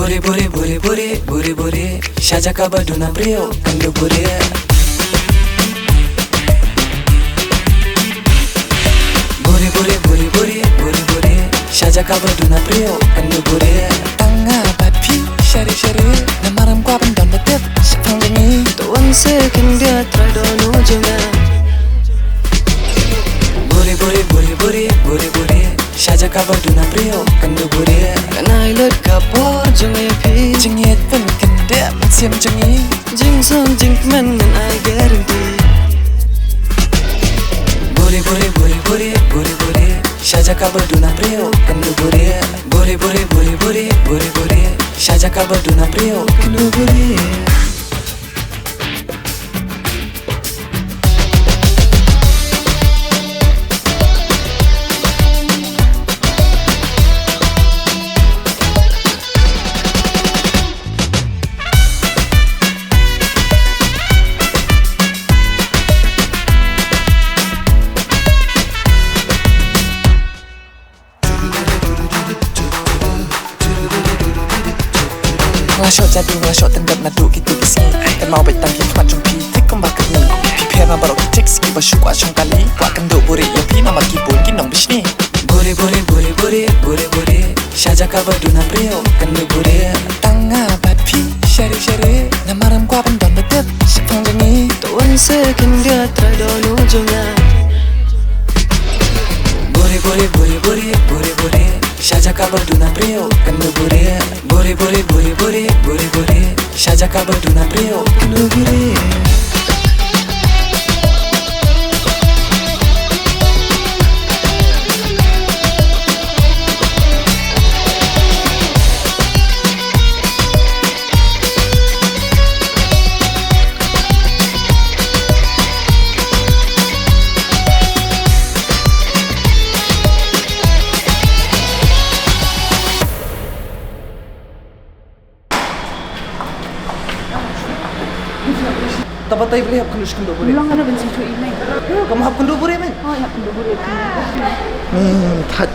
Bore bore bore bore bore bore Shajaka baduna brio kandu bore Bore bore bore bore bore bore Shajaka baduna brio kandu bore Tanga bapi shari shari Namaram kwa bandon betet Shafang jengi Tuan sekin dia tradono jenga Bore bore bore bore bore bore Shajaka baduna brio kandu bore Kanai lut kapor jenga pi Jengit pen kende Siam jengi Jing song jing men and I guarantee Bore bore bore bore bore bore Shajaka baduna brio kandu bore Bore bore bore bore bore bore Shajaka baduna brio kandu bore Ngasok jadi ngasok tenggap nadu gitu kisi Dan mau betang kita macam pi Tik kembang kini Pi pera barok tik ski basyuk asong kali Wak kenduk buri yang pi nama kibun kinong bisni Bore bore bore bore bore bore Shajaka baduna brio kenduk bore Tanga bapi shari shari Namaram kwa bandon betet Shafang jengi Tuan sekin dia tradono jenga Bore bore bore bore bore bore Shajaka baduna brio kandu bore Bore bore bore bore bore bore Shajaka baduna brio kandu bore طب طيب ليه بكلش كندوبوري؟ والله انا بنسيته ايميل كم هب كندوبوري من؟ اه يا كندوبوري تحت